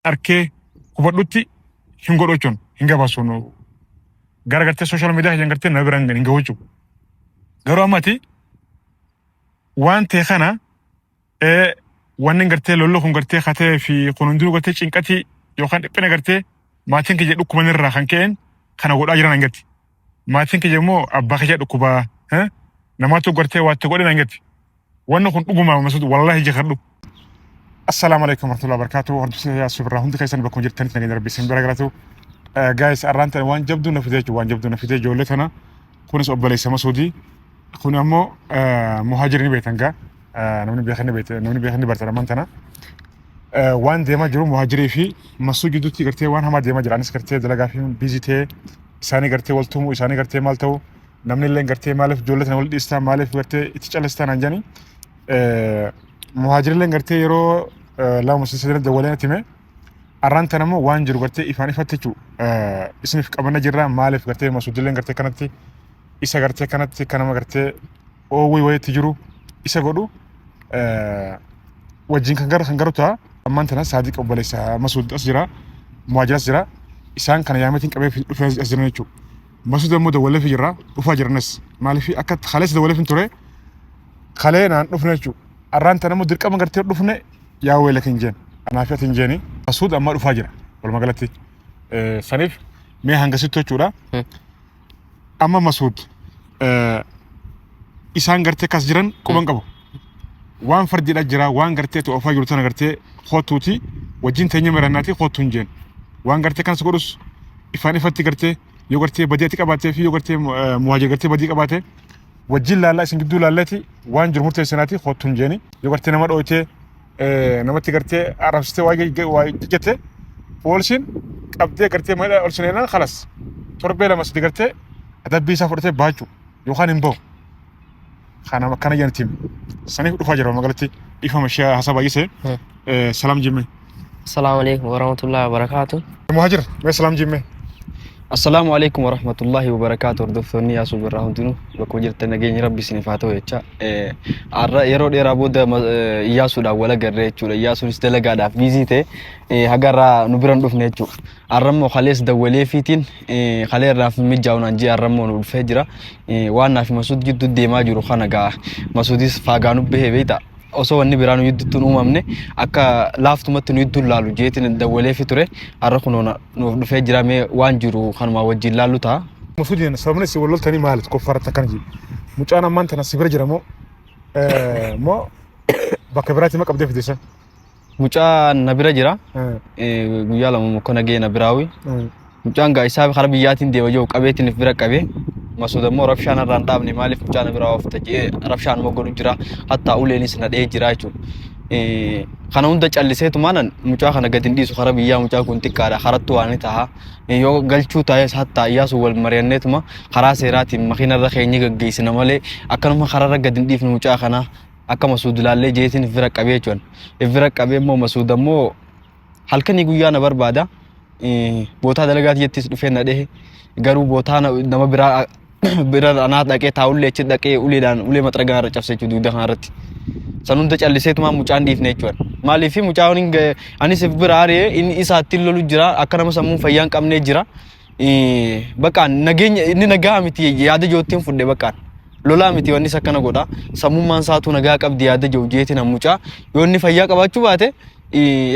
أركي كوبلوتي هنقول أجون هنجا باسونو غارغتة سوشيال ميديا هنجرتة نبران هنجا وجو غرو أماتي وان تخنا وان نجرتة لولو هنجرتة خاتة في قانون غرتة شنكتي يوخان إبنا غرتة ما تنك جد لكم من الرخان كين خنا قول أجرنا نجتي ما تنك جمو أبغى جد لكوبا ها نماتو غرتة واتقول نجتي وانا كنت أقوم مسعود والله جخرلو السلام عليكم ورحمة الله وبركاته ورحمة الله سبحانه هندي كيسان بكون جرتني تاني ربي سين بركاته جايز أرانت وان جبدو نفيدي جولتنا كونس أبلي سما سودي كون أمو مهاجرين بيتنجا نمني بيخني برتلمانتنا وان ديما جرو مهاجري في مسو جدو تي قرتي وان هما ديما جرانس قرتي دلقا فيهم بيزيتي إساني قرتي والتومو إساني قرتي مالتو نمني اللي قرتي مالف جولتنا ولد إسلام مالف قرتي إتشالستان عنجاني مهاجرين اللي قرتي يرو لا مسلسلين دولين تيمه أرانت نمو وانجر قرتي إفاني فتشو اسمي في قبنا جرا مالف قرتي مسعود اللي قرتي كانت إسا قرتي كانت كانما قرتي أو وي تجرو إسا قدو وجين خنجر تا أما أنت ناس صادق أو بليس مسعود أسجرا مهاجر أسجرا إسان كان يعمتين كبير في أسجرنا يشوف مسعود مو دولة في جرا وفاجر ناس مالف في أكد خلاص دولة في توري خلينا نفنا شو أرانت نمو درك أما قرتي نفنا يا ويلك إنجين أنا فيها إنجيني مسعود أما وفاجر ولا ما قلتي صنيف مي هنگسيتو چورا أما مسعود إسان قرتي كاس جران كوبان قبو وان فردي الأجرا وان قرتي تو وفاجر تنا قرتي خوتوتي وجين تاني مرناتي خوتون جين وان قرتي كان سكورس إفاني فتي قرتي يو قرتي بديتي كباتي في يو قرتي مهاجر قرتي بدي كباتي وجين لا لا سنجدو لالتي وان جرمورتي سناتي خوتون جيني يو قرتي نمر أوتي نمتي قرتي عرفستي واجي فولشين أبدي قرتي ما أولشيننا خلاص تربي لما سدي قرتي أدبي سافرتي باجو يوخان إمبو خانا ما كان ينتيم سنة فجر ما قلتي يفهم أشياء حسب أيسه سلام جيمي السلام عليكم ورحمة الله وبركاته مهاجر سلام جيمي السلام عليكم ورحمة الله وبركاته ردفني يا سوبر راهندنو بكوجر تناجي ربي سنفاته يتشا يرو يرابود ياسو دا ولا غري تشولا ياسو استلغا دا فيزيته هغرا نبرن دفنه تشو ارمو خالص دولي فيتين خالي راف ميجاونا جي ارمو الفجرة وانا في مسعود جدو ديما جرو خنغا مسعوديس فاغانو بهبيتا osoo wanni biraanu yidduun uumamne akka laaftumatti nu yidduun laalu jeetiin dawalee fi ture arra kunoona nuuf dhufee jira mee waan jiru kanuma wajjin laallu ta'a. Masuudiin sababni si walloltanii maalit koffarata kan jiru mucaan ammaan tana si bira jira moo bakka biraatti ma qabdee fideessan. Mucaan na bira jira guyyaa lama mokkona gee na biraawi mucaan gaa isaa karaa biyyaatiin deema jiru qabeetiin bira qabee مسعود مو رفشان الرندام نمالي فجأة براو فتجي رفشان مقولون جرا حتى أولي نسنا ده جرايتو خنا وندا جالسيتو مانن مجا خنا قدين دي سخرا بيا مجا كنتي كارا خرطو أني تها يو قلشو تايس حتى ياسو والمريانة ما خراس راتي مخينا رخيني جيسنا مالي أكنم خرارا قدين دي في مجا خنا أكا مسعود لالي جيتين فرق أبيه جون فرق أبيه مو مسعود مو halkan guyyaa na barbaada boota dalagaati jettis dhufeena dhehe garuu boota nama bira anaa dhaqee taa'ullee achi dhaqee uleedhaan ulee maxragaa irra cabsee jiru duudaa kanarratti sanunda calliseetuma mucaan dhiifne jechuudha maaliif mucaan anis bira aaree inni isaatti lolu jira akka nama sammuu fayyaan qabnee jira bakka nageenya inni nagaa miti yaada joottiin fudhe bakka lola miti wanni sakkana godha sammummaan saatu nagaa qabdi yaada joo jeetiin mucaa yoo inni fayyaa qabaachuu baate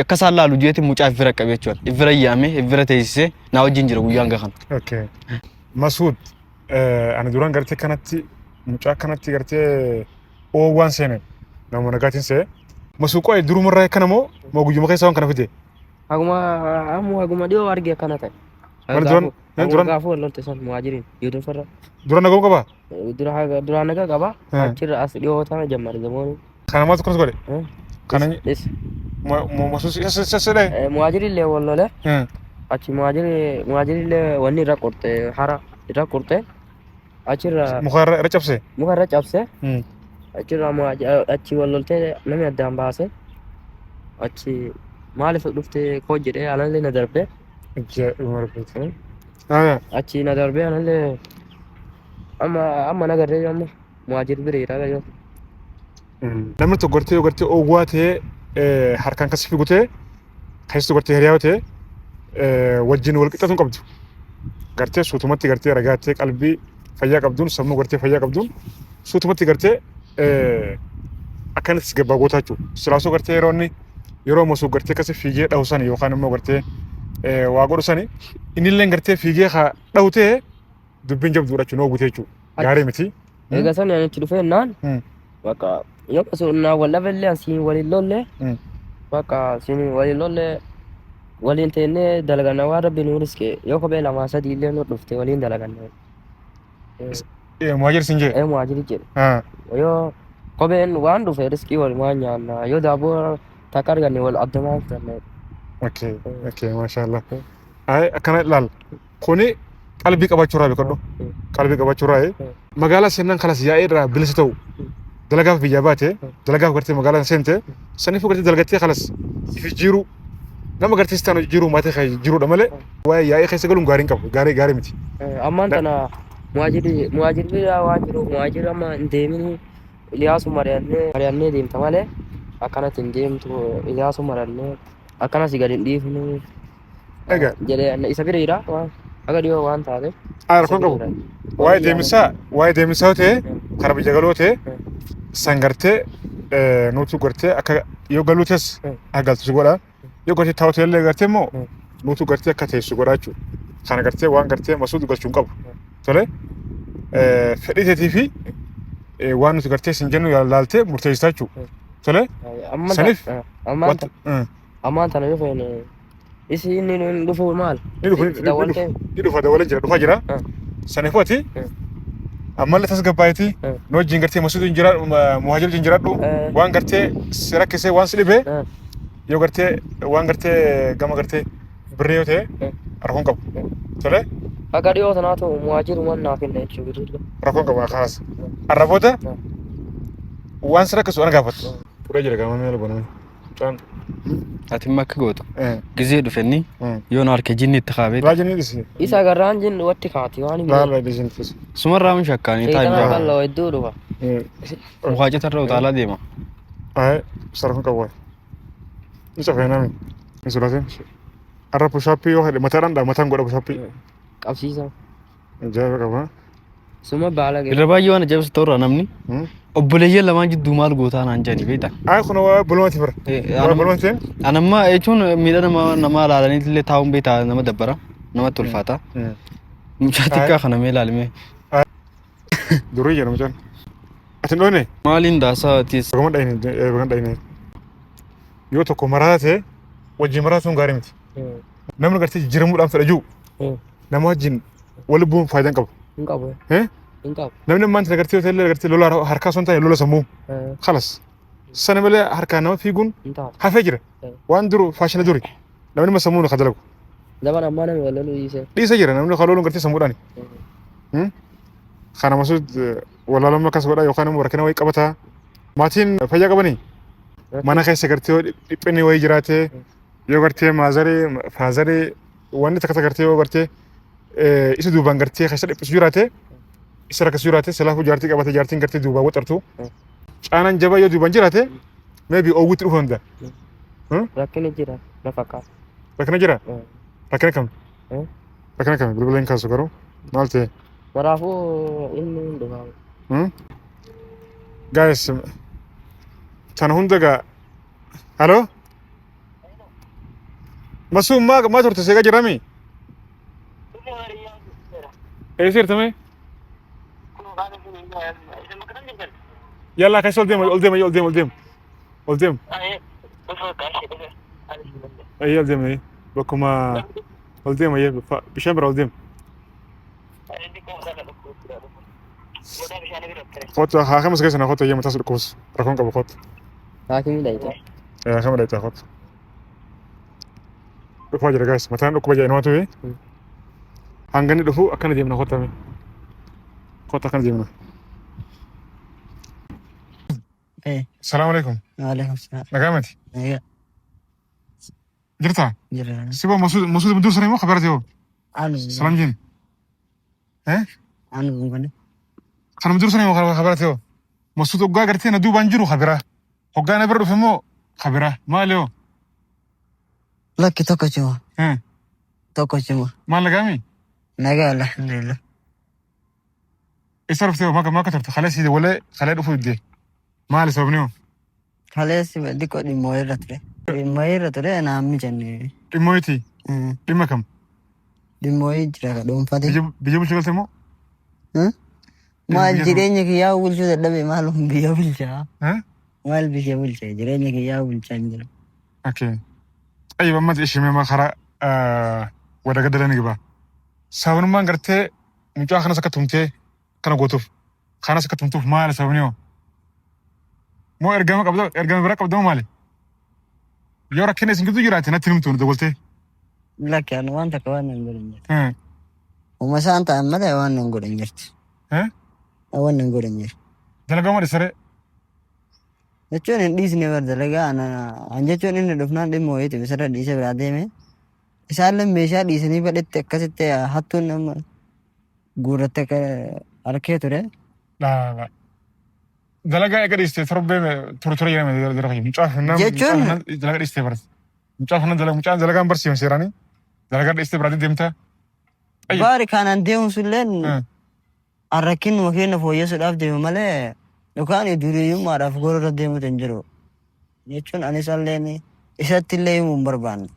akka saalaalu jeetiin mucaa fira qabee jechuudha ifira yaame ifira teessise na wajjin jira guyyaan gahan. Okay. Masud ana duraan gartee kanatti mucaa kanatti gartee waan seenan nama nagaatiin see Masud qo'ee durumarraa kana moo guyyuma keessa waan kana fide. Haguma dhiyoo argee kana ta'e. Duraan gaafuu wallolte san muhaajiriin yuudun farra. Duraan nagoo qaba. Duraan nagaa qaba. Achirra as dhiyoo tana jammari gamooni. Kana maatu kanas godhe. Kana Masud sassadhe. Muhaajiriillee wallole. Achi muhaajiriillee wanni irra qorte hara irra qorte. Achirra mukarra cabse. Mukarra cabse. Achirra achi wallolte namni addaan baase. Achi maaliif dhufte koo jedhee anallee na darbe. Achi na darbe anallee amma na garree amma muhaajir bira yoo. Namni tokko gartee ogwaa ta'ee harkaan kasi figutee خيستو قرتي هرياوتي وجين والقطة قبض قرتي صوتمتي قرتي رجعتي قلبي فيا قبضون سمو قرتي فيا قبضون صوتمتي قرتي أكنت سجبا قوتاچو سلاسو قرتي يروني يرو مسو قرتي كسي فيجي دوساني يوخان مو قرتي واغور ساني إني لين قرتي فيجي خا دوتي دبين جب دوراچو نو قوتاچو غاري متي إذا سنة يعني تلوفين نان بقى يوم سونا ولا بلي سين ولي لولة بقى سين ولي لولة ولي انتني دلغنا وارا بنورس كي يوكو بيلا ما سدي اللي نور دفتي ولي دلغنا مهاجر سنجي مهاجر جيل ويو كوبين واندو فيرسكي والمانيا يو دابو تكارغني والأدمان تنه اوكي ما شاء الله اي كان لال خوني قلبي قباچورا بكدو قلبي قباچورا مغالا سنن خلاص يا ايرا بلستو دلغاف بيجاباتي دلغاف غرتي مغالا سنته سنفو غرتي دلغتي خلاص في جيرو نما غرتي ستانو جيرو ماتي خي جيرو دمله واي يا اي خي سغلون غارين كاب غاري متي امان تنا مهاجر بيا واجرو مهاجر ما انديمني الياس مريانne ديم تماله akana tindem to ilyasu maranne akana sigarin difnu اجا jere na isabira ira aga dio wan taade اركون كاب واي ديمسا te خرب جغلوته سانغرته نوتو غرته اكا يو غلوتس اغالت سغودا يو غرتي تاوتل غرته مو نوتو غرته كاتي سغوداچو خان غرته وان غرته مسود غلچون كاب تole فديته تيفي وان نوتو غرته سنجنو يالالته مرتيستاچو تole سنف aman tana yofene isi ni ndufu mal يدفع دولة جرا دفع جرا سنفوتي أما اللي تسقبايتي نو جينغرتي مسود جرا مهاجر جنجرا دو وان غرتي سراكسي وان سليبه يو غرتي وان غرتي غما غرتي بريوتي أركون كاب تله aga dio tanato muhajir wan nafin chuguru أركون كاب خلاص الربوته وان سراكس وانا غافت pura jira kama melo bana tan atimma kagoto gize dufenni yono arke jinni takhabet rajini disi isa garanjin watti khati wani la disin fis sumarra mun shakkani tayi ta Allah wadudu ba muhajata raw taala dema ay sarfun kawai isa fena min insulatin arra pushapi yo hade mataran da matan goda pushapi qabsisa jabe kaba suma bala ge irba yona jabs torra namni obboleeyyan lamaan jidduu maal gootaan aan jani beeta ay kuna waa bulmati bar bulmati anamma echuun miidhana nama laalanii illee taa'uun beeta nama dabbara nama tulfaata muchaati ka kana mee laalme durii jedhamu jan atin dhoone maaliin daasaa tis bagan dhayne yoo tokko maraate wajji maraatuun gaarii miti namni gartee jijjiiramuudhaan fedha jiru nama wajjin wal bu'uun faayidaan qaba inqab namni maanta gartee lola harkaa son ta'e lola sammuu khalas sana malee harkaa nama fiiguun hafee jira waan duru faashina duri namni ma sammuu kadalagu zaman amma namni walalu dhiisa jira namni khalooluun gartee sammuudhaani kana masud walaalummaa kas godha yookaan immoo rakkina wayii qabata maatiin fayyaa qabanii mana keessa gartee dhiphinni wayii jiraate yoo gartee maazarii faazarii wanni takka gartee yoo gartee isa duubaan gartee keessa dhiphisu jiraate isa rakkas jiraate salaafu jaartii qabate jaartiin gartee duubaa waxartu caanaan jabaa yoo duubaan jiraate maybe oowwitti dhufa hunda rakkina jira nafaka rakkina jira rakkina kam rakkina kam bilbila hin kaasu garuu maal ta'e maraafu inni dhufa guys tan hunda ga halo masu ma turte sega jirami ايش تمام يلا كاي قدام اي قدام اي بكما قدام اي بشمر قدام خط خمس كيس انا خط ايام تصل كوس رقم قبل خط لكن دايتا خمس دايتا خط بفاجر جايس مثلا لو كبجا انواتو ايه هنغني دفو اكن ديمنا خط تمام خط اكن ديمنا ايه السلام عليكم وعليكم السلام نقامتي ايه جرتا جرا سيبو مسود مدير سنه ما خبرت يو انا سلام جين ها انا بقول خنا مدير سنه ما خبرت يو مسود اوغا غرتي ندو بانجرو خبره اوغا نبر فمو خبره ما له لك توكو ها توكو ما لقامي نجا الحمد لله ايش عرفت ما كتبت خلاص يدي ولا خليه يدفو يدي ما لي سبنيو خلاص بديك ودي مويرة تري أنا عمي جنّي دمويتي دم كم دي موي جرا دوم فاتي بيجيب شغل تمو ما جريني كي يا أول شو تدبي مالهم بيجيبوا الجا ها مال بيجيبوا الجا جريني كي يا أول شيء اوكي ايوه ما ايش ما خرا ودا قدرني جبا ساون ما غرتي مجا خنا سكتمتي كنا غوتوف خنا سكتمتوف ما لي سبنيو مو ارغام برا قبضو مالي يورا كني سنجدو جراتي نتنمتون دولتي لك أنا وانت كمان نقول ها ومسا أنت أمدا وان نقول إنجرت ها وان نقول إنجر دلقا ما سري jechuun hin dhiisne bardalagaa an jechuun inni dhufnaan dhimma wayiiti misirra dhiise biraa deeme isaallee meeshaa dhiisanii fedhetti akkasitti hattuun nama guurratte harkee ture. لا دلقا اقدر يستي تربي توري يا دلقا مصاف jechuun دلقا يستي برس مصاف دلقا برسي مسيراني دلقا يستي برادي ديمتا baari kaanaan deemuun sulleen arrakkin makeenya fooyyessuudhaaf deeme malee yookaan duriyyummaadhaaf gorora deemuutu hin jiru jechuun anis illeen isatti illee himuu hin barbaanne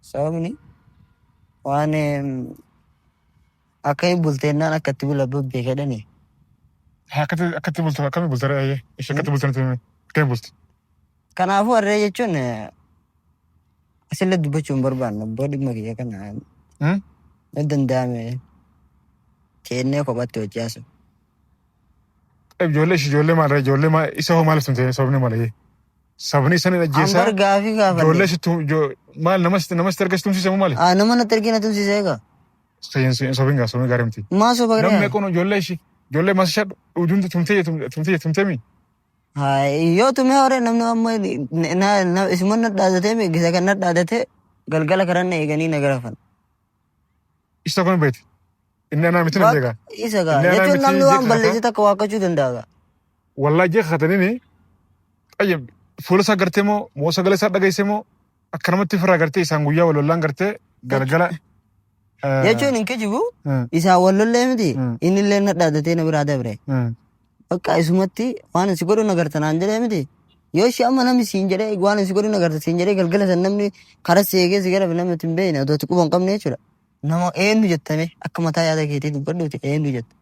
sababni waan akka hin bulteennaan akkatti bula beekedhani. akkatti bultu akkami bultare ayye ishi akkatti bultane akkami bulti Kanaafuu harree jechuun asillee dubbachuu hin barbaanne abboo dhimma kiyya kana ni danda'ame teennee kophatti hojii haasa'u. ijoollee maal isa hoo maaliif tumte sabni maal sabni isaanii ajjeesaa Ambar gaafii gaafadhe. ijoollee situ maal namatti erga tumsiisamu maali Nama natti argina tumsiisee egaa. sobin gaarii miti Maa soba namni garee? kun ijoollee maasishaa ujuunti tumtemi Yoo tumee horee namni amma isuma nadhaadatee gisa kan nadhaadatee galgala karan eeganii na garafan. isa kun beeti inni anaa miti namni egaa Isa gaa Inni jechuun miti namni waan jecha balleessi takka waaqachuu danda'a. wallaa jee kakataniini ayye fuula isaa gartee moo sagalee isaa dhageesse moo akka namatti firraa gartee isaan guyyaa walollaan gartee galgala Jechuun hin kijibu isaa wallollee miti inni illee nadhaadatee na biraa dabre. Bakka isumatti waan si godhu nagartanaan jedhee miti. Yoo ishee amma namni siin jedhee waan si godhu nagarta siin jedhee galgala san namni karaa seegee si gara namni hin beekne otoo quba hin qabne jechuudha. Nama eenyu jettame akka mataa yaada keetii dubbadhuuti eenyu jetta.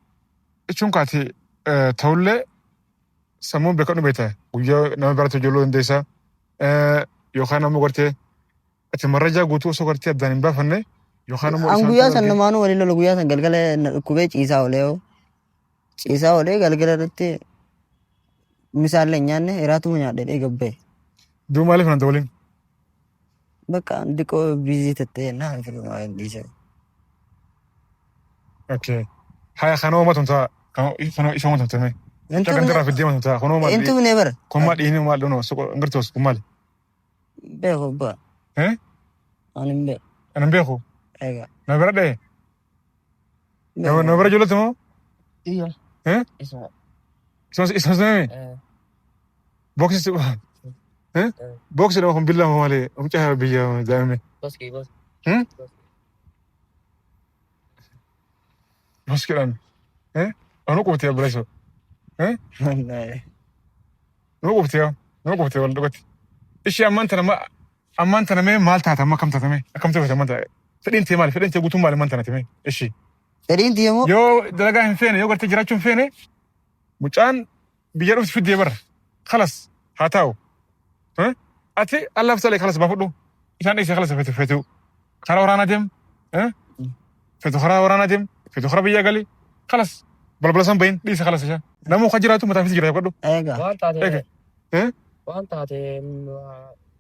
jechuun kaati ta'ullee sammuun beekadhu beektaa guyyaa nama biraatti hojjechuu dandeessaa yookaan ammoo gartee ati marrajaa guutuu osoo gartee addaan hin baafanne yookaan ammoo An guyyaa san namaanuu waliin lola guyyaa san galgala dhukkubee ciisaa oolee hoo. Ciisaa oolee galgala irratti misaallee hin nyaanne hiraatuma nyaadhee gabbee. duuba maaliif nanta waliin Bakka diqoo biizii tattee naan firmaa hin dhiise. okay haya kanoo matumtaa kanoo isa matumtame cagan daraa fiddee matumtaa kanoo maal Intu ne bara. kun maal dhiini maal dhuno ngartoos kun maali Beeku ba. Ani hin beeku. anan beeku Egaa. na bira dhee na bira ijoolletti moo Iya. isa saname boksi boksi dama kun billaa maali umcaa biyya daa'ime Boski. boskiidhaan anu qubtee abbileesoo nu qubtee wal dhugatti ishee ammaan tana mee maal taata amma kam taatame akkam ta'e ammaan ta'a fedhiin tee maali fedhiin tee guutuun maali ammaan tana tame ishee Fedhiin tiyamoo. yoo dalagaa hin feene yoo gartee jiraachuu hin feene mucaan biyya dhufti fiddee bara kalas haa taa'u ati allaaf salee kalas baafudhu isaan dhiisee kalas fetu karaa waraanaa deem fetu karaa waraanaa deem fetu karaa biyyaa gali kalas balbala san bahin dhiise kalas ishaan namuu ka jiraatu mataa fisi jiraatu godhu Egaa. Waan taate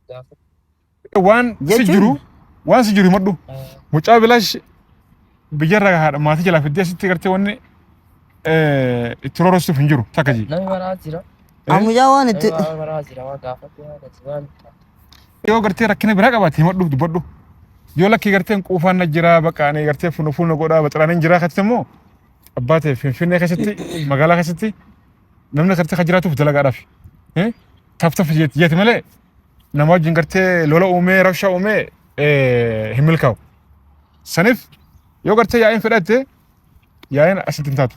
gaafa. waan si jiru madhu mucaa bilaash biyyarraa haadha maatii jalaa fiddee asitti gartee wanni itti rorostuuf hin jiru takka jii Namni maraa jira. Ammayyaa waan itti. Namni maraa jira waan gaafa waan yoo gartee rakkina biraa qabaate himadhu dubbadhu yoo lakkii garteen quufaan na jira baqaanee gartee fuuna godhaa baxaraaniin jira akkatti immoo abbaa ta'e finfinnee keessatti magaalaa keessatti namni gartee kan jiraatuuf dalagaadhaaf taftaf jeeti malee nama wajjin gartee lola uumee rabshaa uumee himilkaa'u. Saniif yoo gartee yaa'in fedhatte yaa'in asitti hin taatu.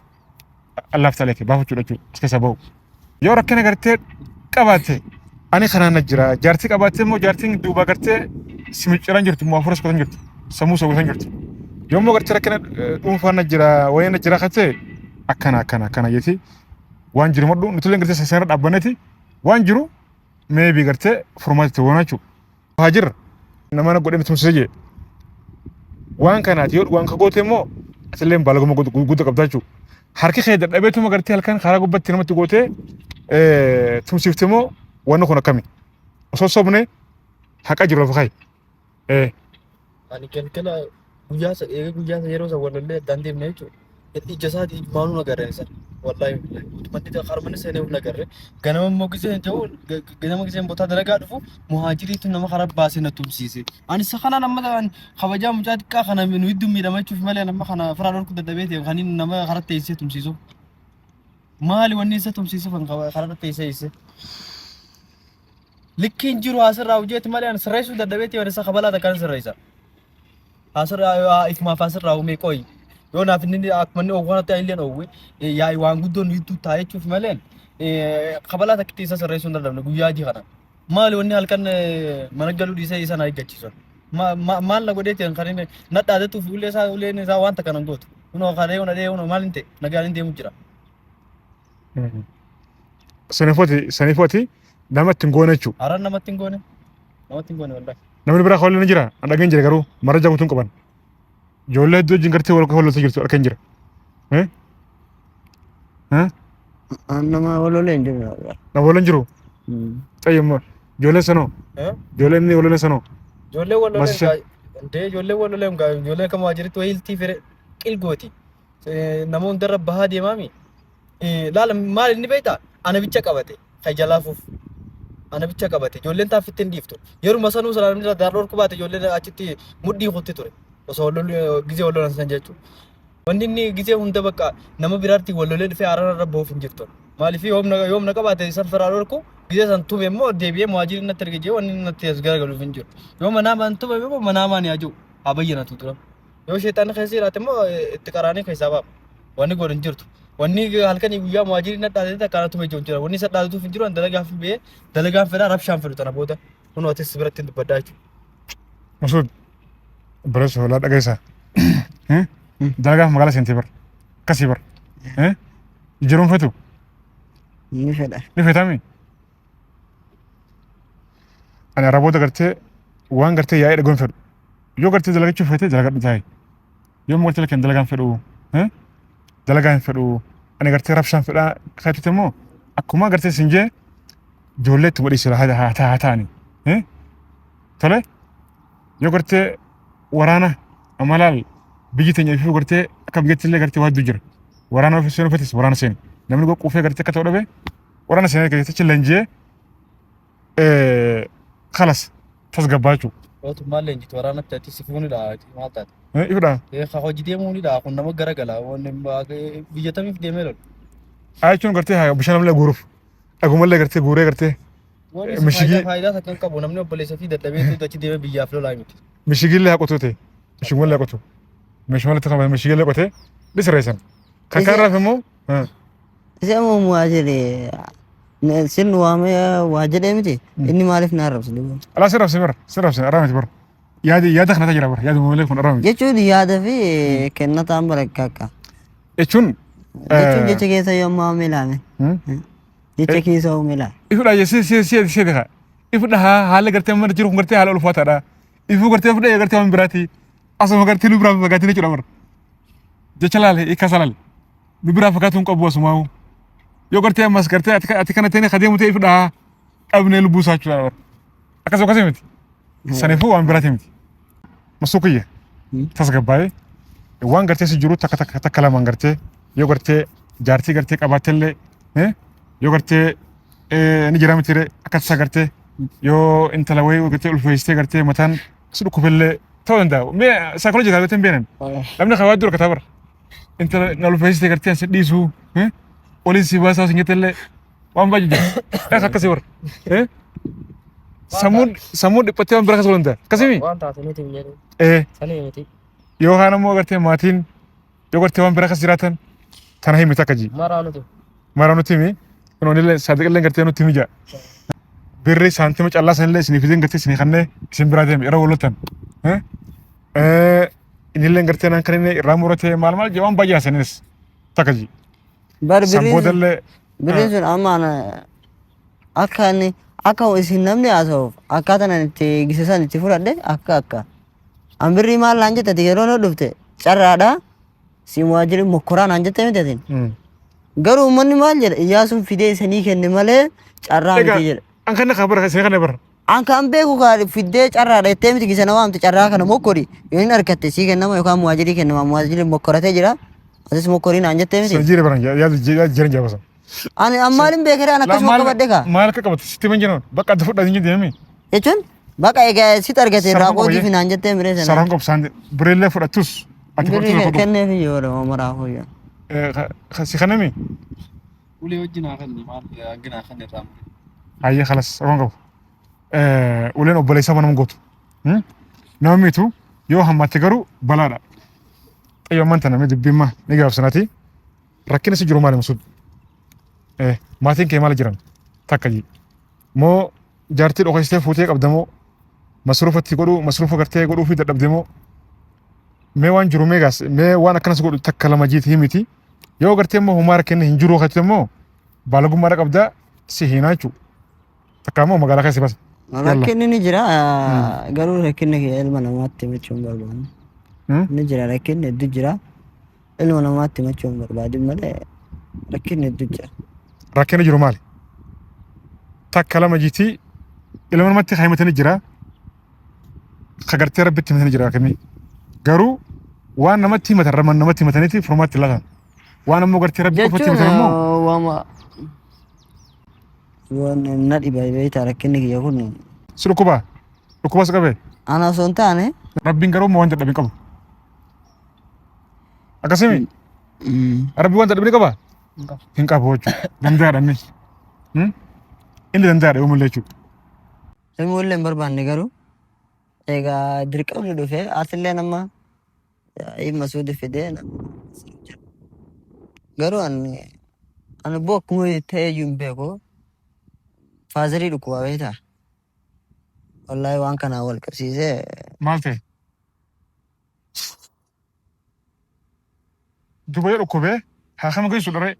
Allaaf talee baafachuudha jechuudha as keessa bahu. Yoo rakkina gartee qabaatte ani kanaan na jira jaartii qabaatte immoo jaartiin duuba gartee si micciran jirtu immoo afuras qotan jirtu sammuu sawwatan jirtu. Yoo immoo gartee rakkina dhuunfaa na jira wayii na jira kattee akkana jeeti waan jiru madhu nuti illee gartee seera dhaabbanneeti waan jiru meebii gartee furmaatti ta'uu jechuudha. Haa jirra nama na godhee mitumsisee jee waan kanaati yoo waan kagoote immoo asillee baalaguma guddaa qabdaa jechuudha. Harki kee dadhabeetuma gartee halkan karaa gubbatti namatti gootee tumsiifte immoo wanni kun akkami osoo sobne haqa jiru lafa kaayi. Ani galgala guyyaa yeroo san walollee addaan deemne jechuudha. Ija isaatii maaluu agarreen sana wallaahi manni harmani seenee agarre ganama immoo giseen ta'u ganama giseen botaa dalagaa dhufu muhaajiriitu nama karaa baasee na tumsiise. Ani isa kanaan amma kabajaa mucaa xiqqaa kana nu iddoo miidhamachuuf malee nama kana firaan orku dadhabee ta'e kan nama karaa teessee tumsiisu. Maali wanni isa tumsiisuuf karaa teessee likkiin jiru asirraa hojjeetti malee ani sirreessuu dadhabee ta'e isa kabalaa takkaan sirreessa. Asirraa ifumaaf asirraa uumee qoyi. Yoo naaf inni akmanni oowwan ta'e illee oowwe yaa waan guddoon hiituu taa'ee jechuuf malee kabalaa takkitti isa sirreessuu hin danda'amne guyyaa adii kana. Maali wanni halkan mana galuu dhiisee isa na eeggachiisan. Maal na godhee ta'an kan inni na dhaadatuuf uleen isaa waan takka nan gootu. Kunoo kadhee unoo maal hin ta'e nagaan hin deemu jira. Sanifooti namatti hin goone jechuudha. Haraan namatti hin goone wallaahi. Namni biraa hawlee ni jira an dhageen jira garuu marajaa guutuun qaban. Ijoollee iddoo wajjin gartee wal hawlata jirtu arkan jira. Nama walolee hin jiru. Nama walolee hin jiru. Xayyamma ijoollee sanoo. Ijoollee inni walolee sanoo. Ijoollee walolee kama waajjiritti wayiltii fire qilgooti. Nama hundarra bahaa deemaami. Laala maal inni beektaa? Ana bicha qabate kajalaafuuf. Ana bicha qabate ijoolleen taaffitti hin dhiiftu. Yeruma sanuu salaamni irra daaroo orku ijoolleen achitti mudhii kutti ture. Osoo gisee walolan san jechuudha. Wanti inni gisee hunda bakka nama biraatti walolee dhufee haaraan irra bahuuf hin jirtu. Maaliif yoomna qabaate san firaan orku gisee san tume immoo deebi'ee muhaajiriin natti argee wanni natti as garagaluuf hin jiru. Yoo manaamaan tume immoo manaamaan yaajuu abayyanatu tura. Yoo sheexanni keessa jiraate immoo itti qaraanii keessaa ba'a. Wanni godhu hin jirtu. Wanni halkanii guyyaa muhaajiriin natti dhaadate akkanatu hojii jira. Wanni isa dhaadatuuf hin jiru dalagaaf ba'ee dalagaan fedhaa rabshaan fedhu tana booda kunoo atis biratti hin dubbaddaa jechuudha. Masuud Beres hola dhageessa. Dalagaaf magaalaa seentee bar. Akkasii bar. Jiruun fetu. Ni fedha. Ni fetami. Ani araboota gartee waan gartee yaa'ee dhagoon fedhu. Yoo gartee dalagachuuf fete dalagadhu taa'e. Yoo gartee lakkeen dalagaan fedhu. Dalagaan fedhu. Ani gartee rabshaan fedhaa kaatute immoo akkuma gartee sinjee ijoollee itti godhiisira haa ta'ani. Tole. Yoo gartee waraana amalaal biyyi teenya ifuu gartee akka biyyatti illee gartee waaddu jira. Waraana ofii seenuu fetis waraana seeni. Namni qoqqoofee gartee akka ta'u dhabe waraana seenee gartee leenjii kalas tasgabbaa jechuudha. Mootummaan leenjitu waraana itti sifuunidha maal taate. Ifudha. Hojii deemuunidha kun nama garagala biyya tamiif deemee lolu. Jechuun gartee bishaan ammallee guuruuf dhagumallee gartee guuree gartee mishigii. Faayidaa akka hin qabu namni obboleessa fi dadhabee achi deemee biyyaaf lolaa miti. Mishigillee haa qotuu ta'e. Mishigillee haa qotu. Mishigillee tokko mishigillee qotee disreessan. Kan kaaraaf immoo. Isa immoo muhaajiri sin waamee waajjiree miti inni maaliif na arrabsu? Alaa sirraabsi arraa miti bara. Yaada kanata jira bara yaada malee kun arraa miti. Jechuun yaada fi kennataan bara akka. Jechuun. Jecha keessa yommuu haame ilaame. Jecha keessa uume ilaame. Ifudha si deeqa. Ifudha haala gartee amma jiru kun gartee haala ulfaataadha. Ifuu gartee fudhee gartee waan biraati. Asuma gartee nu biraa fagaatee jechuudha bara. Jecha laale ikkasa laale. Nu biraa fagaatuun qabu asumaa. Yoo gartee ammas gartee ati kana ta'e kadeemu ta'e ifudha dhabnee lubbuu isaa jechuudha bara. Akkasuma miti. Saniifuu waan biraati miti. Masuu kiyya. Tasgabbaa'ee waan gartee si jiru takka lamaan gartee yoo gartee jaartii gartee qabaattellee yoo gartee ni jira miti akka tasaa gartee yoo intala wayii gartee ulfeessitee gartee mataan si dhukkubellee ta'uu danda'a. Mee saayikooloojii kaa gartee hin beekan. Namni kaa waa dura kataa bara. Intala na ulfeessitee gartee si dhiisuu oliin si baasaa si nyaatellee waan baay'ee jira. Akkasii bara. samuun dhiphattee waan bira keessa oolanta akkasimi waan taate nuti hin jedhu sanii miti yookaan ammoo gartee maatiin yoo gartee waan bira keessa jiraatan tana himita akka ji maraa nuti himi kun onillee saadiqillee gartee nutti himi jaa birri saantima callaa sanillee isinii fideen gartee isinii kannee isin biraa deeme yeroo walotan inillee gartee naan kan inni irraa muratee maal waan baay'ee saninis takka ji samboodallee birriin sun ammaan akka inni akka isin namni haasa'uuf akkaataan itti gisesan itti fudhadhe akka an birrii maal naan jettati yeroo na dhufte carraadha si muwaajiri mokkoraa naan jette miti atin garuu uummanni maal jedha iyyaasuun fidee isanii kenne malee carraa miti jedha an kana kabara isin kana bara an kan beeku kaa fidee carraadha jettee miti gisana waamte carraa kana mokkori yoo hin argatte sii kennama yookaan muwaajirii kennama muwaajiri mokkoratee jira asis mokkorii naan jettee miti sanjiire baran yaa jiran jaabasan ani ammaalin beekere an akkasuma qabadhe kaa maal akka qabate sitti man jiran bakka adda fudhatin jedhe himi jechuun bakka egaa sit argate irraa qoodii fi naan jettee miree sana saraan qobsaan bireellee fudhattus ati birrii kenneef iyyoo dha maraa hoyya si kanami ulee wajjin haa kanni maal hanginaa kan irraa mure hayyee kalas roon qabu uleen obboleessaa manam gootu nama miitu yoo hammatte garuu balaadha xayyoo manta namni dubbimma ni gaafsanati rakkina si jiru maali masuud maatiin kee maal jiran takka ji moo jaartii dhokaystee fuutee qabdamoo masruufatti godhuu masruufa gartee godhuu fi dadhabdemoo mee waan jiru meegaas mee waan akkanas godhu takka lama jiiti himiti yoo gartee immoo humaa rakkina hin jiru akkatti immoo baalagummaadha qabdaa si hiinaa jechuu takka immoo magaalaa keessa basa. Rakkinni ni jira garuu rakkinni ilma namaatti himachuun barbaadu. Ni jira rakkinni hedduu jira ilma namaatti himachuun barbaadu malee rakkinni hedduu jira. Rakkinni jiru maali? Takka lama jiiti ilma namaatti himatanii jira kagartee rabbitti himatanii jira rakkinni garuu waan namatti himatan raman namatti himataniiti furmaatti laatan waan ammoo gartee rabbi qofatti himatan immoo waama waan na dhiba beeyta rakkinni kiyya kun si dhukkubas qabee ana osoo hin taane rabbiin garuu waan dadhabin qabu akkasimi rabbi waan dadhabin qaba hin qabu jechuudha dandaadha inni dandaadha yoo mul'achuu ilmoollee hin barbaanne garuu egaa dirqamni dhufee asillee nama masuudi fidee garuu ani bokkuma ta'ee iyyuu hin beeku faazarii dhukkubaa beektaa wallaahi waan kanaa wal qabsiisee maal ta'e duba yoo dhukkubee haa kama geessu dharee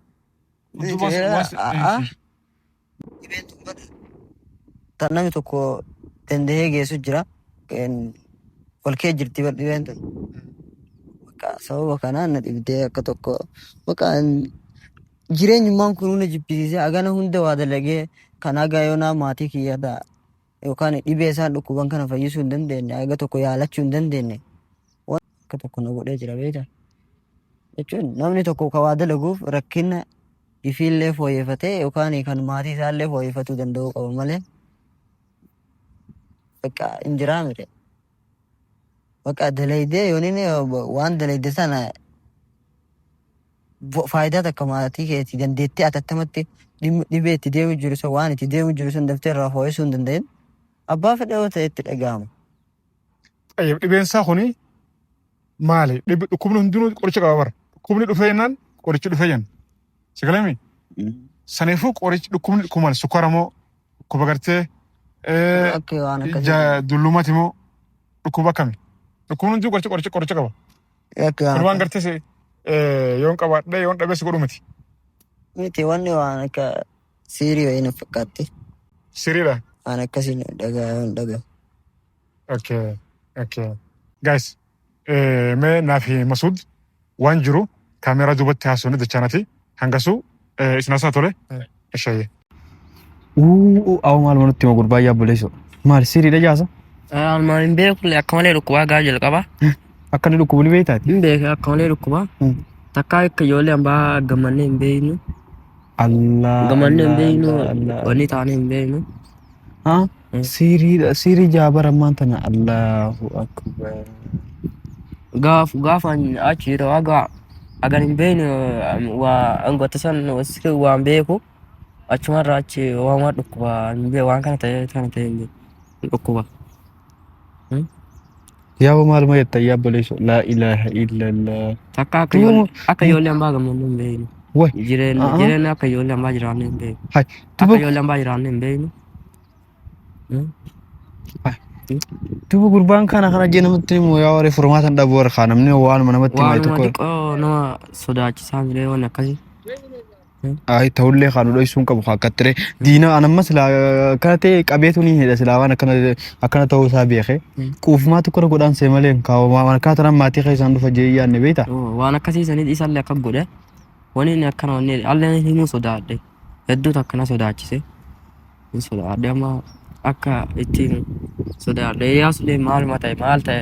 tan namni tokko dandahee geessu jira wal kee jirti bar dhibeen tun sababa kanaan na dhibdee akka tokko jireenyummaan kun hunda jibbisiisee agana hunda waa dalagee kan haga yoonaa maatii kiyyadha yookaan dhibee isaan dhukkuban kana fayyisuu hin dandeenye aga tokko yaalachuu hin dandeenye waan akka tokko na godhee jira beektaa jechuun namni tokko ka waa dalaguuf rakkina ifiillee fooyyeffatee yookaan kan maatii isaallee fooyyeffatuu danda'uu qaba malee bakka hin jiraa mire bakka dalaydee yooniin waan dalayde sana faayidaa takka maatii keetii dandeettee atattamatti dhibee itti deemu jiru sun waan itti deemu jiru sun daftee irraa fooyyessuu hin danda'in abbaa fedha yoo ta'e itti dhaga'ama. Dhibeen isaa kuni maali? Dhukkubni hundinuu qoricha qaba bara. Dhukkubni dhufee jennaan qorichi dhufee jenna. Si galami? Saniifuu qorichi dhukkubni dhukkuban sukkaara moo dhukkuba gartee dullumaati moo dhukkuba akkami? Dhukkubni hundinuu qoricha qaba. Kun waan gartee yoon qabaadhee yoon dhabeessi godhu miti. Miti wanni waan akka siirii wayii na fakkaatti. Siriidha? Waan akkasiin dhagaa. Okay. Guys, mee naaf Masuud waan jiru kaameeraa duubatti haasofne dachaanati hangasuu isinaasaa tole ishayye. Awu maal nutti hima gurbaa yaa buleessu. Maal siriidha jaasa? Maal hin beeku akka malee dhukkubaa gaa jalqaba. Akka inni dhukkubu ni beektaati? Hin beeku akka malee dhukkubaa. Takkaa akka ijoollee hambaa gammannee hin beeknu. Gammannee hin beeknu wanni taanee hin beeknu. Sirii jaabara maantana Allahu akbar. Gaafa achi yeroo agan hin beekne waa angoota san waan beeku achumarraa achi waan dhukkuba hin beeku waan kana ta'e hin beeku. dhukkuba. يا أبو مال ما يتيا بليش لا إله إلا الله Takka akka ijoollee hambaa gammaduu hin beeknu. وي Jireenya akka ijoollee hambaa jiraanne hin beeknu. هاي Akka تبغى ijoollee hambaa jiraanne hin beeknu. تبغى قربان كان جينا متني يا وري فرمات الدبور خان من وان من متني ما Waanuma تقول xiqqoo nama sodaachisaa jiree waan akkasii. أي تقول خانو ليش سونك بخا كتري دينا أنا مثلا كاتي قبيتوني هذا سلا وانا كنا تو سابي أخي كوف ما تكون قدام سيمالين كاو ما كاتنا ما تيجي ساندو فجيا نبيتا Waan akkasii saniit isaallee akka godhe wani inni akkana wanni allee himuu sodaadhe hedduutu akkana sodaachise. Hin sodaadhe amma akka ittiin sodaadhe Iyyaasuullee maaluma ta'e maal ta'e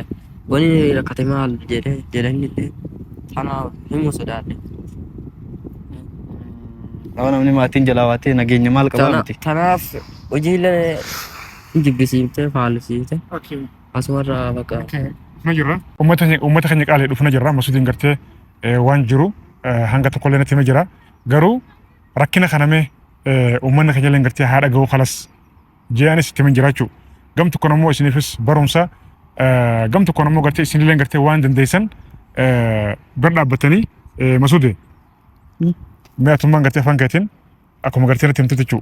wani rakkate maal jedhanillee kana himuu sodaadhe. أنا مني ما تنجلا واتي نجيني مال كبارتي Kanaaf hojiilee jibbisiiftee faalisiifte asumarraa bakka ما جرا أمتها خنيك على دفنا جرا مسودين قرتي وان جرو هنگا تقولنا تيم جرا جرو ركنا خنامه أمنا خجلين قرتي هذا جو خلاص جاني ستيم جرا شو قم تكونمو سنفس برومسا قم تكونمو قرتي سنلين قرتي وان دنديسن برنا بتني مسودي ما تمان قرتي فانكتين أكو قرتي نتيم تتشو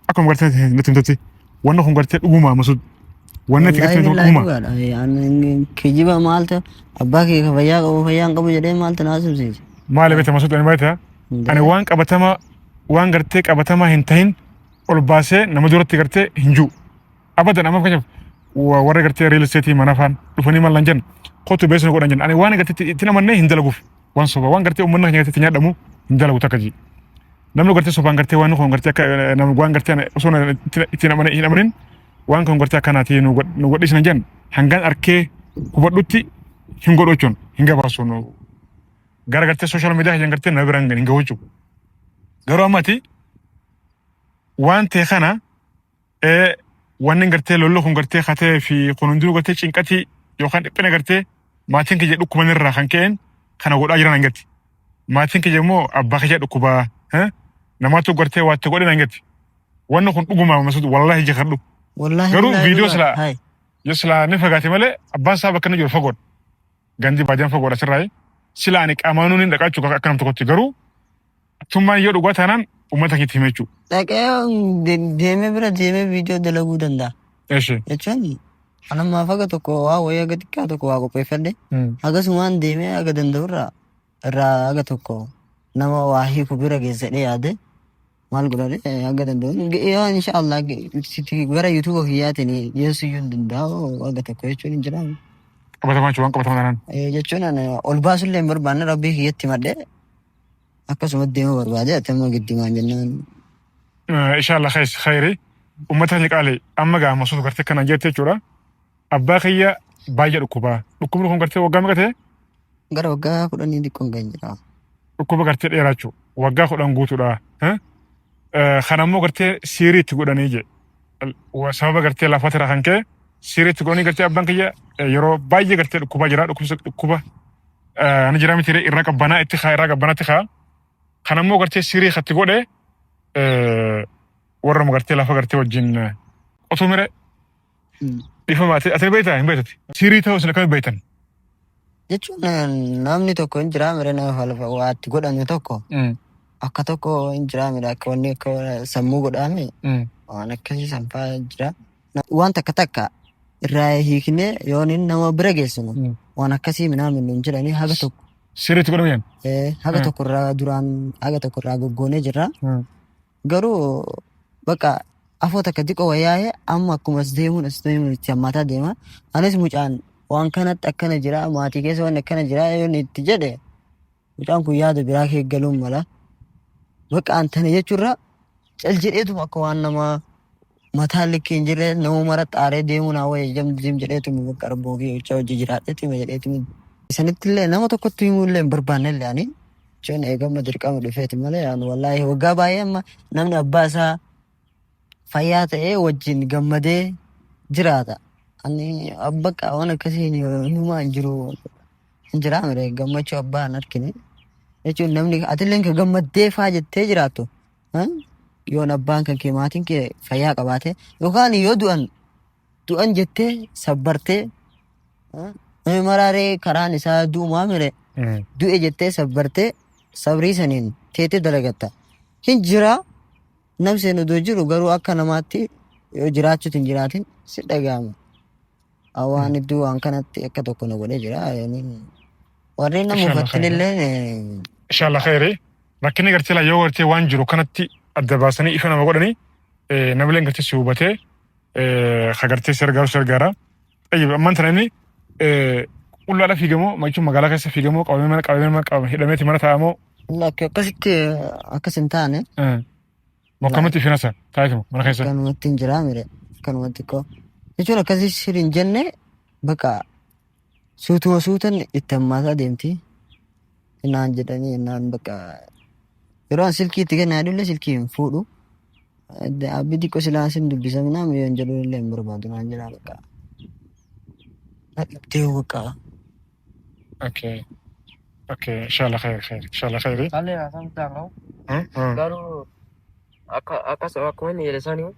أكو قرتي نتيم تتي وانا خم قرتي أقوما مسود وانا تكتي أقوما يعني كيجيبا مالته أباكي فيان قبو جدي مالته ناسم سيج maal beektaa masuud ani beektaa ani waan gartee qabatamaa hin tahin ol baasee nama duratti gartee hin jiru abadan amma fakkeenyaaf warra gartee real estate mana afaan dhufanii mallan jan qotu beesnu godhan jan ani waan gartee itti namannee hin dalaguuf waan soba waan gartee uummanni keenya gartee nyaadhamu hin dalagu takka ji namni gartee sobaan gartee waan kun gartee akka nama waan gartee osoo itti namannee hin amarin waan kun gartee akkanaati nu godhisna jan hangaan arkee hubadhutti hin godhochuun hin gabaasu gara gartee social media hin gartee na biraan hin gahuuchu garuu ammati waan ta'e kana waan gartee lollo kun gartee katee fi kun hunduu gartee cinqati yookaan dhiphina gartee maatiin kiyya dhukkuban irraa kan ka'een kana godhaa jiran hangatti maatiin kiyya immoo abbaa kiyya dhukkubaa namaatu gartee waatti godhan hangatti wanni kun dhuguma masuud wallahi jekadhu garuu viidiyoo sila ni fagaate malee abbaan isaa bakka inni jiru fagoodha gandi baadiyaan fagoodha sirraa sila ani qaamaanuun hin dhaqaachuu akka nam tokkotti garuu tummaan yoo dhugaa taanaan uummata keetti hime jechuudha. Dhaqee deemee bira deemee viidiyoo dalaguu danda'a. Jechuun anammaa faga tokko waa wayii aga xiqqaa tokko waa qopheeffadhe akkasumaan deemee aga danda'u irraa aga tokko nama waa hiiku bira geessadhee yaade maal godhadhe aga danda'u yoo inshaallah gara yuutuuba kiyyaatiin dhiyeessuu hin danda'u aga tokko jechuun hin jiraatu. Qabatamaa jechuun waan qabatamaa taanaan. Jechuun ol baasullee hin barbaanne rabbii kiyyatti madde akkasuma deemuu barbaade atamma giddimaan jennaan. Inshaallah khayri uummata keenya qaalee amma gaa masuutu gartee kanaan jette jechuudha. Abbaa kiyya baay'ee dhukkubaa. Dhukkubni kun gartee waggaa meeqa ta'e? Gara waggaa 10 xiqqoon kan jira. Dhukkuba gartee dheeraa jechuudha. Waggaa 10 guutuudha. Kanammoo gartee siiriitti godhanii je. Sababa gartee lafa irraa kan ka'e siiriitti godhanii gartee abbaan kiyya yeroo baay'ee gartee dhukkubaa jira. Dhukkuba ani jira miti irra qabbanaa itti kaa irraa qabbanaa itti kaa. Kanammoo gartee siirii katti godhe warra gartee lafa gartee wajjin otoo mire dhiifama ati beektaa hin beektati. Siirii ta'uu isin akkamitti beektan? Jechuun namni tokko hin jira mire nama lafa waatti godhame tokko akka tokko hin jira mire akka wanni akka sammuu godhame waan akkasii sanfaa jira. Waan takka takka irraa hiiknee yoon nama bira geessinu waan akkasii minaamin hin jiranii haga tokko. Sirriitti godhamu yan? Haga tokko irraa duraan haga tokko irraa goggoonee jirra. Garuu bakka afoo takka xiqqoo wayyaa'ee amma akkuma as deemuun itti hammaataa deema. Anis mucaan waan kanatti akkana jira maatii keessa waan akkana jira yoon itti jedhe mucaan kun yaada biraa keeggaluun mala. Bakka antana jechuurra cal jedheetuma akka waan nama mataan likkii hin jirre nama mara xaaree deemuun hawwee jamdiim jedheetuma bakka arboo fi hojii jiraadheetuma jedheetuma. Sanittillee nama tokkotti himuullee hin barbaannellee ani jechuun eegama dirqama dhufeeti malee wallaahi waggaa baay'ee amma namni abbaa isaa fayyaa ta'ee wajjin gammadee jiraata. Ani bakka waan akkasiin himaa hin jiru hin jiraa mire gammachuu abbaa hin argine jechuun namni atilleen ka gammaddee faa jettee jiraattu yoon abbaan kan kee maatiin kee fayyaa qabaate yookaan yoo du'an du'an jettee sabbartee maraaree karaan isaa du'umaa mire du'e jettee sabbartee sabrii saniin teetee dalagatta. Hin jira namseen odoo jiru garuu akka namaatti yoo jiraachuutu hin jiraatin si dhaga'ama. Awwaan iddoo waan kanatti akka tokko na godhee jira. Warreen nama uffattinillee. Inshallah khayri. Rakkinni gartee la yoo gartee waan jiru kanatti adda baasanii ifa nama godhanii namileen gartee si hubatee gartee sergaara. Ammaan tana inni qullaadha fiigamoo jechuun magaalaa keessa fiigamoo qabamee hidhameeti mana taa'amoo. Akkasitti akkas hin taane. Mokkamatti finasa taa'eetu mana keessa. Kanumatti hin jiraa mire kanumatti koo. Jechuun akkasii sirriin jenne bakka suutan itti hammaataa deemti. Naan jedhanii naan bakka yeroo an silkii itti kennaa dullee silkii hin fuudhu. Abbi xiqqoo silaasin dubbisamnaa yoo hin jedhu illee hin barbaadu naan jedhaa bakka. Dhaqabdee bakka. Okay. Inshallah khayri. Kale asam tangau. Garu akkuma inni jedhe sanii.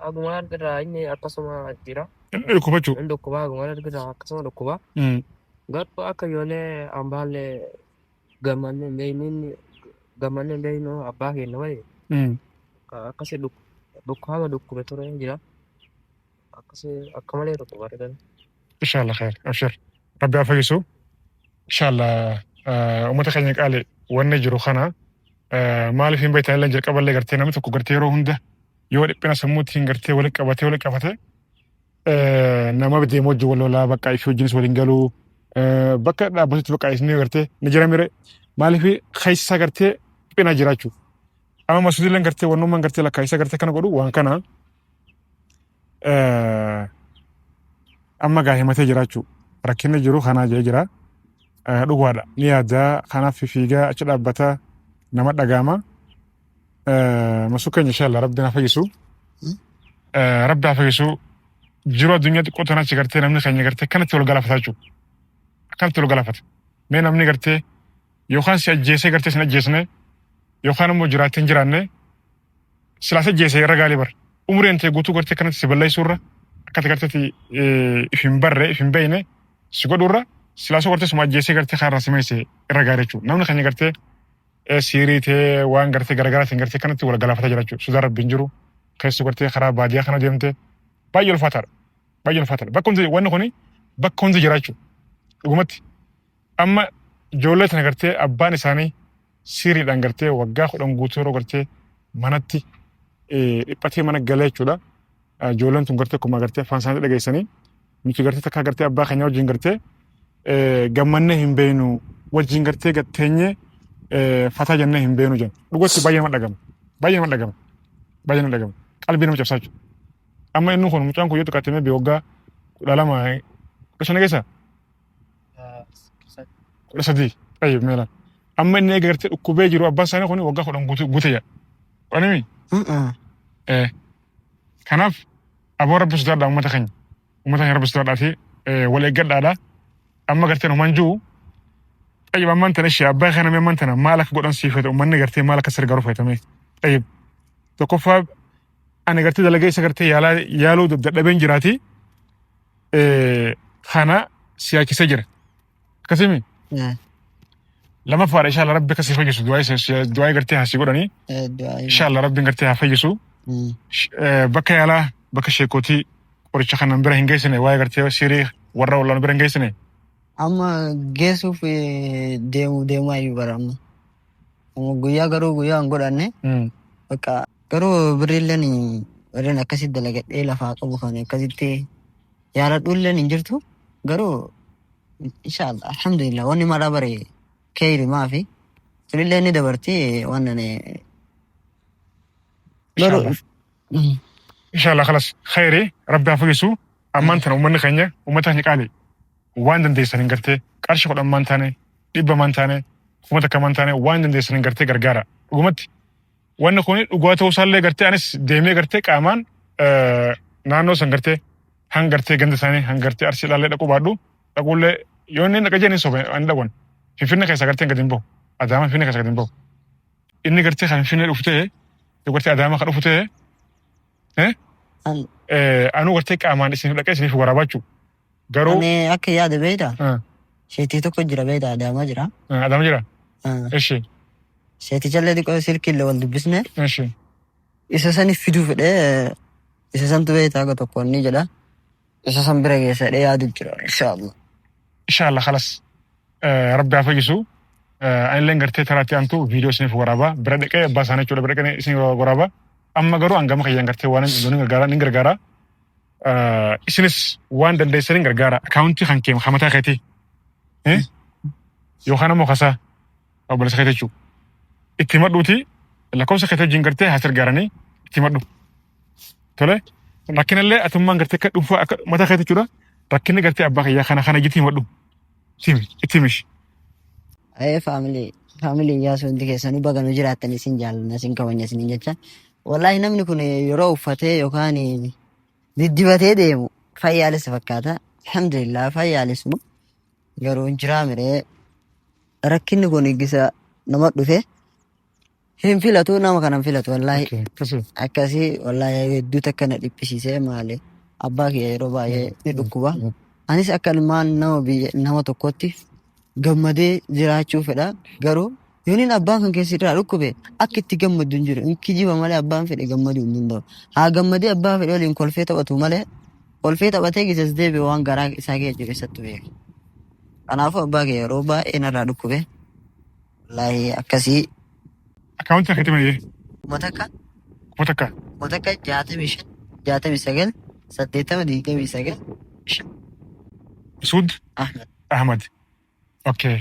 Aguma argirraa inni akkasuma jira. Dhukkuba jechuudha. Inni dhukkuba aguma argirraa akkasuma dhukkuba. Garuu akka ijoollee hambaallee gammannee hin beeknu abbaa keenya malee. Akkasii dhukkuba dhukkube ture jira. Akkasii akka malee dhukkuba argan. Inshallah khayri. Abshir. Rabbi haa fayyisu. Inshallah uummata keenya qaale wanni jiru kana maaliif hin beektan illee jalqaballee gartee namni tokko gartee yeroo hunda yoo dhiphina sammuutiin gartee walitti qabate nama deemu wajjin wal lolaa bakka ifii wajjinis waliin galuu bakka dhaabbatutti bakka isin gartee ni jira mire maaliif keessa gartee dhiphina jiraachuu. Amma masuudileen gartee wannummaan gartee lakkaa'isa gartee kana godhu waan kana amma gaa himatee jiraachuu rakkinni jiru kanaa jee jira. Dhugaadha ni yaaddaa kanaaf fiigaa achi dhaabbata nama dhagaama masuu keenya inshallah rabbi haa fayyisu jiru addunyaa xiqqoo tanaa achi gartee namni keenya gartee kanatti wal galaafata jechuudha akkanatti wal galaafata mee namni gartee yookaan si ajjeesee gartee sin ajjeesne yookaan immoo jiraatee hin jiraanne silaas ajjeesee irra gaalii bar umriin ta'e guutuu gartee kanatti si balleessuurra akkatti garteetti if hin beekne si godhuurra silaasoo gartee suma ajjeesee gartee kaarraa si meesse irra gaarii jechuudha namni keenya gartee siiriitee waan gartee garaagaraatiin gartee kanatti wal galaafata jira jechuudha sudaan rabbiin jiru keessu gartee karaa baadiyyaa kana deemte baay'ee ulfaataadha bakka hundi wanni kuni bakka hundi jira jechuudha dhugumatti amma ijoollee tana gartee abbaan isaanii siiriidhaan gartee waggaa 10 guutuu yeroo gartee manatti dhiphatee mana galee jechuudha ijoolleen tun gartee akkuma gartee afaan isaanii dhageessanii nuti gartee takkaa gartee abbaa keenya wajjin gartee gammannee hin beeknu wajjin gartee gatteenyee fataa jennee hin beeknu jenna dhugatti baay'ee nama dhagama qalbii nama cabsaa jechuudha. Amma inni kun mucaan kun yoo xiqqaatte mee waggaa 12 15 keessa 13 tayyib meelaan amma inni eega gartee dhukkubee jiru abbaan isaanii kun waggaa 10 guute jedha. Wanimi? Kanaaf aboo rabbi sodaadhaa uummata keenya rabbi sodaadhaa fi wal eeggadhaadhaa amma gartee numaan jiru tayyib ammaan tana ishee abbaa kana ammaan tana maal akka godhan siifate uummanni gartee maal akka sirgaru feetame tayyib tokkoffaa ani gartee dalagaa isa gartee yaaluu dadhabeen jiraati kana siyaachisee jira akkasimi lamaffaadha inshallah rabbi akka si fayyisu du'aa gartee haa si godhanii inshallah rabbiin gartee haa fayyisu bakka yaalaa bakka sheekootii qoricha kanan bira hin geessine waa'ee gartee sirii warra wallaan bira hin geessine. Amma geessuuf deemaa iyyuu baramna. Guyyaa garuu guyyaa hin godhanne bakka garuu birriilleen warreen akkasitti dalagadhee lafaa qabu kan akkasitti yaaladhuulleen hin jirtu garuu inshallah alhamdulillah wanni maraa bare keeyri maafi sunillee ni dabarti waan nane garuu inshallah khalas khayri rabbi haa fayyisu ammaan tana uummanni keenya uummata keenya qaali waan dandeessan hin gartee qarshii 10 maan taane 100 maan taane 1000 maan taane waan dandeessan hin gartee gargaara dhugumatti wanni kun dhugaa ta'uu isaallee gartee anis deemee gartee qaamaan naannoo san gartee hanga gartee ganda isaanii hanga gartee arsii dhaallee dhaquu baadhu dhaquullee yoo inni dhaqa jedhanii soba ani dhaqwan finfinne keessa gartee gadi hin bahu adaamaa finfinne keessa gadi hin bahu inni gartee kan finfinnee dhufu ta'e gartee adaamaa kan dhufu ta'e Anu gartee qaamaan isin dhaqee isiniif waraabachuu. Garuu Ani akka yaada beektaa? Sheetii tokko jira beektaa Adaamaa jira. Adama jira. Eshi. Sheetichallee xiqqoo silkiillee wal dubbisne. Eshi. Isa saniif fiduu fedhee isa santu beektaa akka tokko ni jedha. Isa san bira geessadhee yaadu jira inshaallah. Inshaallah khalas. Rabbi haa fayyisu. Anillee gartee taraatti aantu viidiyoo isiniif waraabaa. Bira dhaqee abbaa isaanii jechuudha bira dhaqee isin waraabaa. Amma garuu hangama kayyaan gartee waan ni gargaara. Isinis waan dandeessaniin gargaara. Akaawuntii kan keema hamataa keetii. Yookaan ammoo kasaa obboleessa keetii jechuudha. Itti madhuuti lakkoofsa keetii wajjin gartee haas gargaaranii itti madhu. Tole rakkinallee atummaan gartee akka dhuunfaa akka mataa keetii jechuudha. Rakkinni gartee abbaa kiyyaa kana itti madhu. Itti mishi. Faamilii iyyaasuu hundi keessanuu baganuu jiraatanii isin jaalladha isin kabajna isin jecha. Wallaahi namni kun yeroo uffatee yookaan diddibatee deemu fayyaalessa fakkaata. Alhamdulillah fayyaalessuma. Garuu jiraa miree rakkinni kun eeggisa nama dhufe hin filatu nama kanan filatu wallaahi. Akkasii wallaahi hedduu takka na dhiphisiisee maali abbaa kiyya yeroo baay'ee ni dhukkuba. Anis akka ilmaan nama tokkotti gammadee jiraachuu fedha. Garuu yooniin abbaan kan keessi irraa dhukkube akka itti gammadu hin jiru. In kijiba malee abbaan fedhe gammaduu hin danda'u. Haa gammadee abbaa fedhe waliin kolfee taphatu malee kolfee taphatee gisas deebi'e waan garaa isaa keessa jiru keessattu beeka. Kanaafuu abbaa kee yeroo baay'ee narraa dhukkube. Wallaahi akkasii. Akaawuntii keetii malee? Motakka. Motakka. Motakka 65 69 80 29. Masud Ahmad. Okay.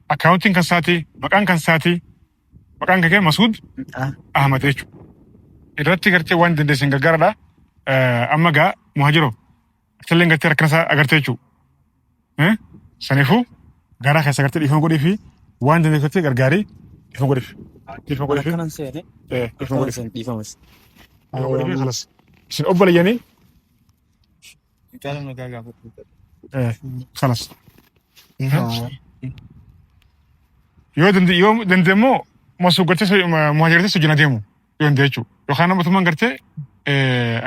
Akaawuntiin kan saati maqaan kan saati maqaan kee Masud Ahmad jechuudha. Irratti gartee waan dandeessan gargaaradha. Amma gaa muhajiroo aksallee gartee rakkina isaa agartee jechuudha. Saniifuu garaa keessa gartee dhiifama godhii fi waan dandeessatti gargaarii dhiifama godhiif. Dhiifama godhiif. Akkanan seene. Dhiifama godhiif. Dhiifamas. Isin obboleeyyanii. Caalaan nagaa gaafatu. Khalas. Yoo dandeemmoo masuu gartee muhajirtii sojjina deemu yoo hin jechuudha. Yookaan namatumaan gartee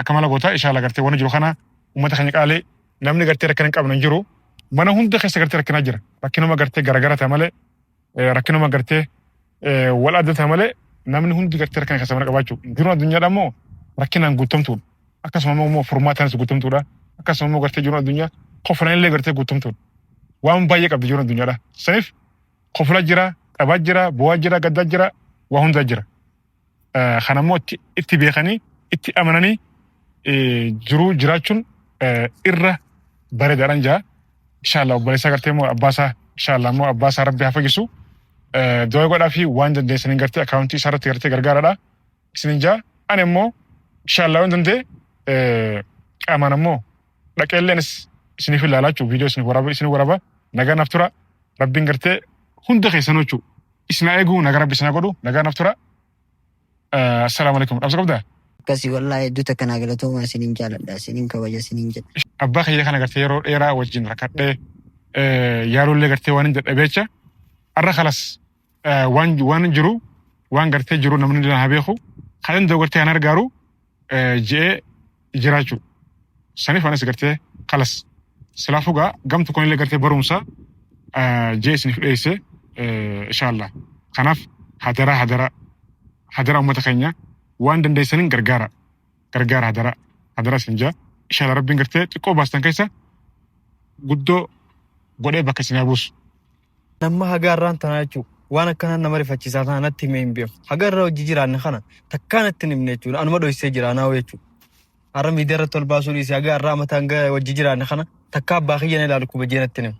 akka mala gootaa ishaalaa gartee waan jiru kana uummata keenya qaalee namni gartee rakkina hin qabne hin jiru. Mana hunda keessa gartee rakkinaa jira. Rakkinuma gartee garaagara ta'a malee rakkinuma gartee wal adda ta'a malee namni hundi gartee rakkina keessa mana qabaachuu. Jiruun addunyaadhaa immoo rakkinaan guutamtuudha. Akkasuma immoo furmaataanis guutamtuudha. Akkasuma immoo gartee jiruun addunyaa kofalanillee gartee guutamtuudha. Waan baay'ee qabdi jiruun addunyaadhaa. Saniif kofla jira, dhabaa jira, bu'aa jira, gaddaa jira, waa hundaa jira. Kana immoo itti beekanii itti amananii jiruu jiraachuun irra bareedaadhaan jira. Inshaallah obboleessaa gartee immoo abbaasaa inshaallah immoo abbaasaa rabbi haa fayyisu. Du'a godhaa fi waan dandeessaniin gartee akaawuntii isaa irratti gartee gargaaradha. Isinin jaa ani immoo inshaallah waan danda'e qaamaan immoo dhaqeelleenis isiniif ilaalaa jechuudha. Viidiyoo isin waraaba nagaa naaf tura. Rabbiin gartee hunda keessanuu jechuudha. Isin eeguu nagaa rabbi isin godhu nagaa naaf tura. Assalaamu alaikum. Dhabsa qabdaa? Akkasii wallaahi hedduu takka naa galatooma isiniin jaaladha isiniin kabaja isiniin jedha. Abbaa kiyya kana gartee yeroo dheeraa wajjin rakkadhee yaalollee gartee waan hin dadhabeecha har'a kalas waan jiru waan gartee jiru namni haa beeku kan danda'u gartee kan argaaru je'ee jiraachuu. Saniif anis gartee kalas silaafuu gaa gamtu kunillee gartee barumsa je'ee isiniif dhiyeesse inshaallah. Kanaaf hadara uummata keenya waan dandeessaniin gargaara hadara isin jaa. Inshaallah rabbiin gartee xiqqoo baastan keessa guddoo godhee bakka isin buusu. Nama hagaarraan tanaa jechuudha. Waan akkanaan nama rifachiisaa tanaa natti himee hin beeku. Hagaarra hojii jiraanne kana takkaa natti hin himne jechuudha. Anuma dhoysee jira naaf jechuudha. Har'a miidiyaa irratti ol baasuu dhiisee hagaarraa mataan hojii jiraanne kana takkaa abbaa kiyya na ilaalu kubajee natti hin himu.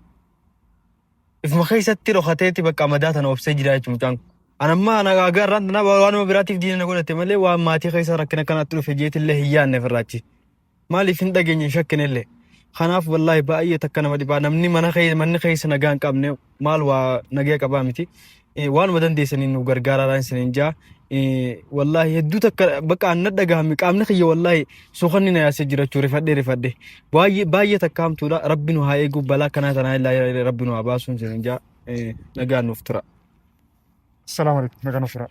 Ifuma keessatti dhokateetti bakka madaa tana obsee jira jechuudha mucaan. Anammaa hagaarraan tanaa waanuma biraatiif diina na godhate malee waan maatii keessa rakkina kanatti dhufe jeetillee hin yaadne firraachi. Maaliif hin dhageenye shakkinillee. Kanaaf wallaahi baay'ee takka nama dhibaa namni manni keessa nagaa hin qabne maal waa nagaa qabaa miti. Waanuma dandeessaniin nu gargaaraadhaan isiniin jaa. Wallaahi hedduu takka bakka anna dhagahame qaamni kiyya wallaahi suukanni na yaasee jirachuu rifadhee. Baay'ee takka hamtuudha rabbi nu haa eegu balaa kanaa tanaa illaa rabbi nu haa baasuun isiniin jaa nagaa nuuf tura. Assalaamu alaikum nagaa nuuf tura.